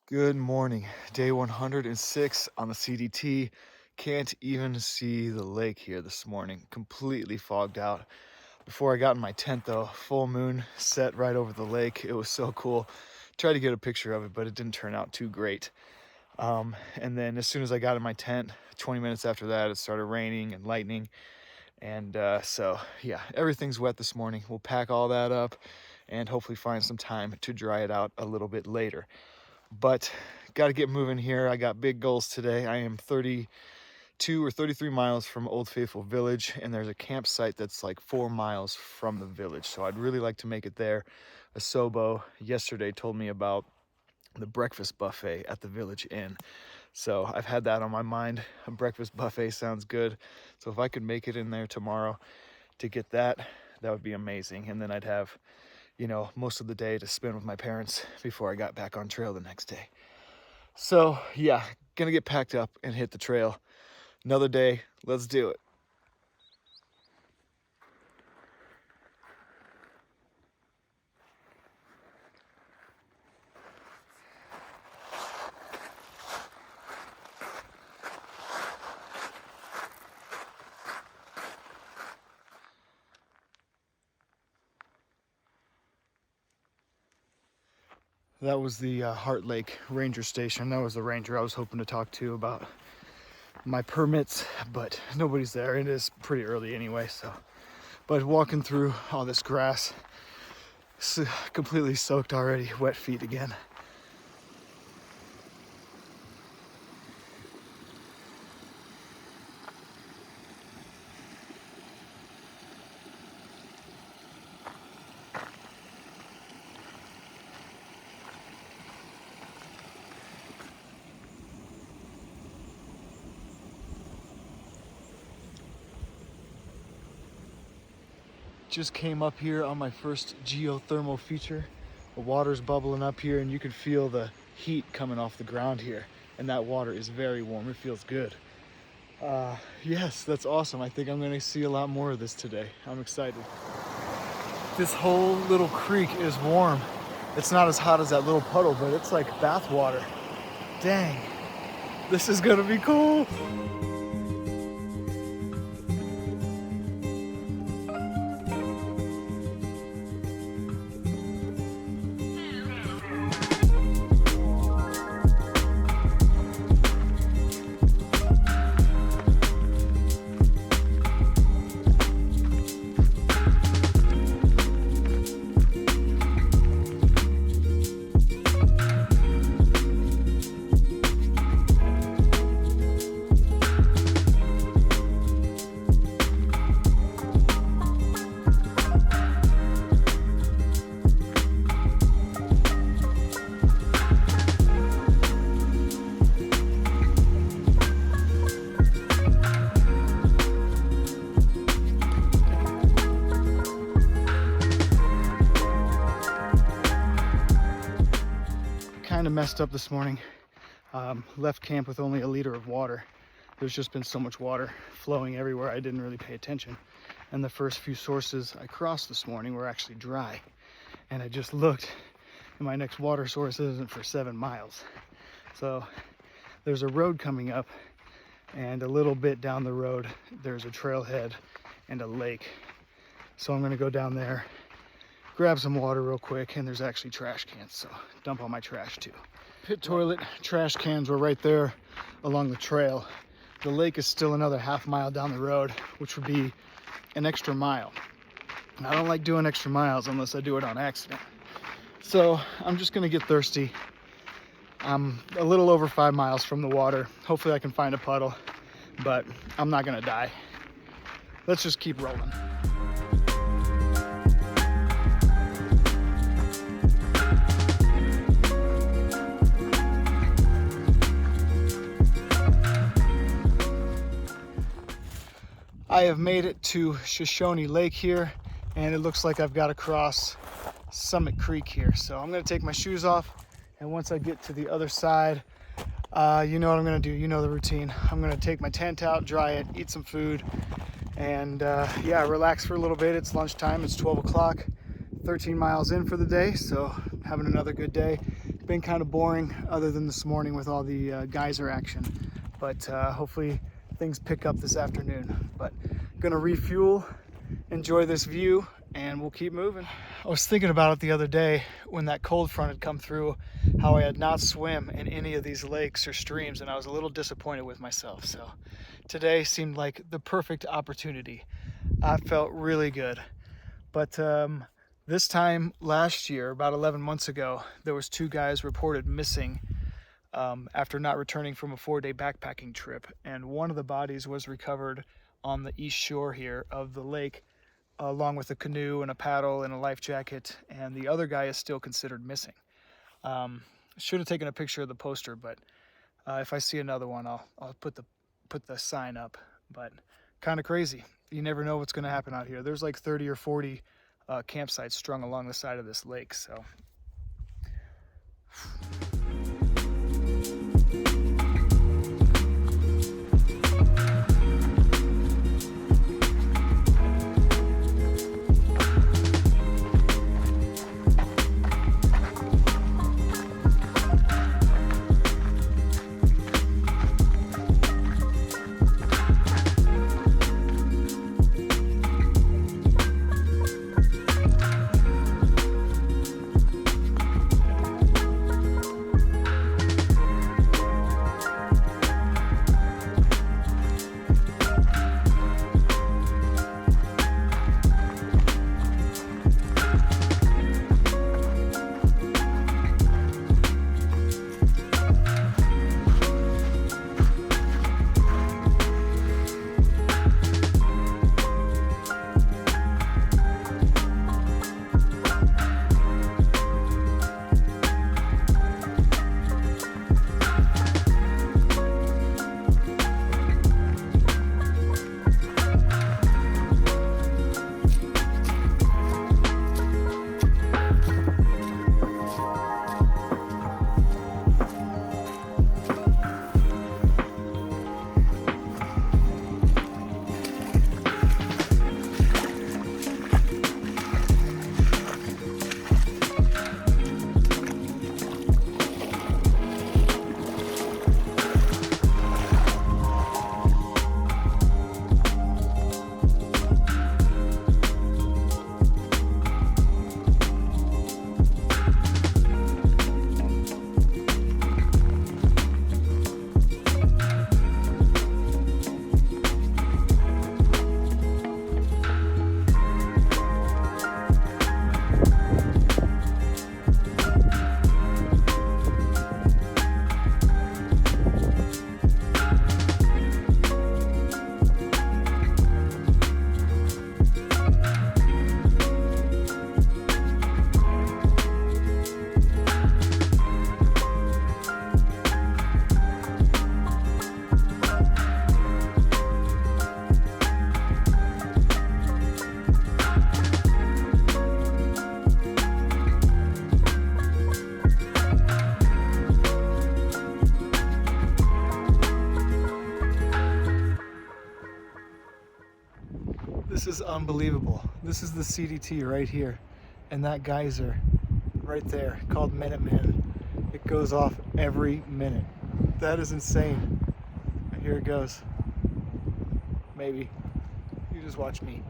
Good morning. Day 106 on the CDT. Can't even see the lake here this morning. Completely fogged out. Before I got in my tent though, full moon set right over the lake. It was so cool. Tried to get a picture of it, but it didn't turn out too great. And then as soon as I got in my tent, 20 minutes after that, it started raining and lightning. And so yeah, everything's wet this morning. We'll pack all that up and hopefully find some time to dry it out a little bit later. But got to get moving here. I got big goals today. I am 32 or 33 miles from Old Faithful Village, and there's a campsite that's like 4 miles from the village. So I'd really like to make it there. A Sobo yesterday told me about the breakfast buffet at the Village Inn. So I've had that on my mind. A breakfast buffet sounds good. So if I could make it in there tomorrow to get that, that would be amazing. And then I'd have, most of the day to spend with my parents before I got back on trail the next day. So yeah, gonna get packed up and hit the trail. Another day, let's do it. That was the Heart Lake Ranger Station. That was the ranger I was hoping to talk to about my permits, but nobody's there. It is pretty early anyway, so. But walking through all this grass, completely soaked already, wet feet again. Just came up here on my first geothermal feature. The water's bubbling up here and you can feel the heat coming off the ground here. And that water is very warm, it feels good. Yes, that's awesome. I think I'm gonna see a lot more of this today. I'm excited. This whole little creek is warm. It's not as hot as that little puddle, but it's like bath water. Dang, this is gonna be cool. Kind of messed up this morning. Left camp with only a liter of water. There's just been so much water flowing everywhere, I didn't really pay attention. And the first few sources I crossed this morning were actually dry. And I just looked, and my next water source isn't for 7 miles. So there's a road coming up, and a little bit down the road, there's a trailhead and a lake. So I'm gonna go down there, grab some water real quick, and there's actually trash cans, so dump all my trash too. Pit toilet, trash cans were right there along the trail. The lake is still another half mile down the road, which would be an extra mile. And I don't like doing extra miles unless I do it on accident. So I'm just gonna get thirsty. I'm a little over 5 miles from the water. Hopefully I can find a puddle, but I'm not gonna die. Let's just keep rolling. I have made it to Shoshone Lake here, and it looks like I've got to cross Summit Creek here. So I'm gonna take my shoes off, and once I get to the other side, you know what I'm gonna do, you know the routine. I'm gonna take my tent out, dry it, eat some food, and yeah, relax for a little bit. It's lunchtime, it's 12 o'clock, 13 miles in for the day, so having another good day. been kind of boring other than this morning with all the geyser action, but hopefully things pick up this afternoon. But gonna refuel, enjoy this view, and we'll keep moving. I was thinking about it the other day when that cold front had come through, how I had not swim in any of these lakes or streams, and I was a little disappointed with myself. So today seemed like the perfect opportunity. I felt really good. But this time last year, about 11 months ago, there was 2 guys reported missing after not returning from a 4-day backpacking trip. And one of the bodies was recovered on the east shore here of the lake, along with a canoe and a paddle and a life jacket. And the other guy is still considered missing. Should have taken a picture of the poster, but if I see another one, I'll put the sign up. But kind of crazy. You never know what's going to happen out here. There's like 30 or 40 campsites strung along the side of this lake, so. This is unbelievable. This is the CDT right here, and that geyser right there called Minuteman. It goes off every minute. That is insane. And here it goes. Maybe. You just watch me.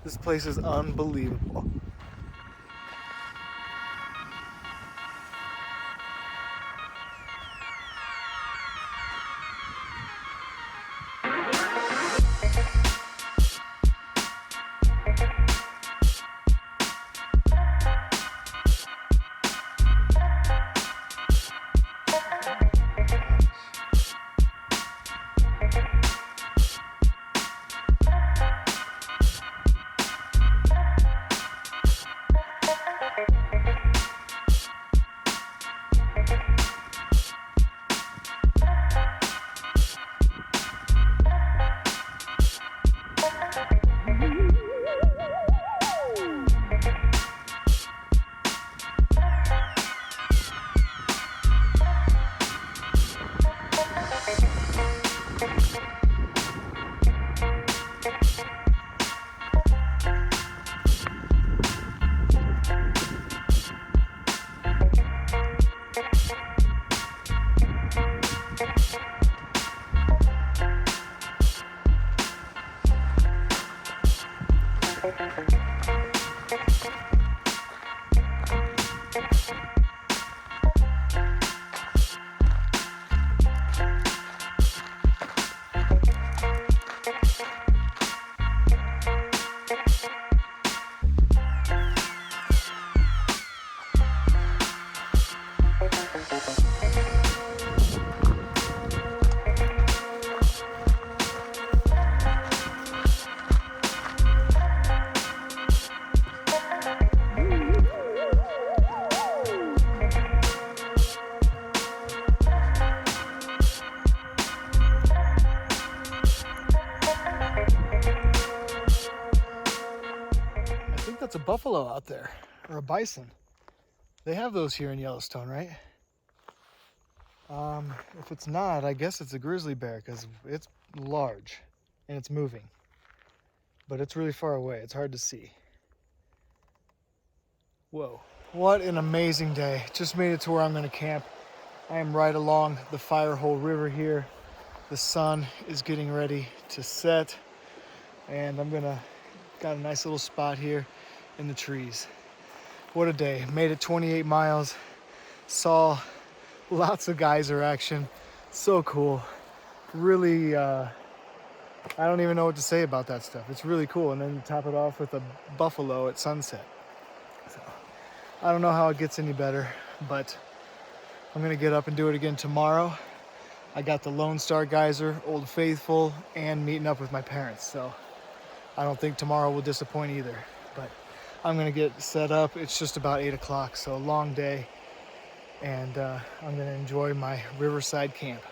This place is unbelievable. That's a buffalo out there, or a bison. They have those here in Yellowstone, right? If it's not, I guess it's a grizzly bear because it's large and it's moving. But it's really far away. It's hard to see. Whoa. What an amazing day. Just made it to where I'm going to camp. I am right along the Firehole River here. The sun is getting ready to set. And got a nice little spot here in the trees. What a day. Made it 28 miles. Saw lots of geyser action. So cool. Really, I don't even know what to say about that stuff. It's really cool. And then top it off with a buffalo at sunset. So, I don't know how it gets any better, but I'm gonna get up and do it again tomorrow. I got the Lone Star Geyser, Old Faithful, and meeting up with my parents. So I don't think tomorrow will disappoint either. But I'm gonna get set up. It's just about 8 o'clock, so a long day. And I'm gonna enjoy my Riverside camp.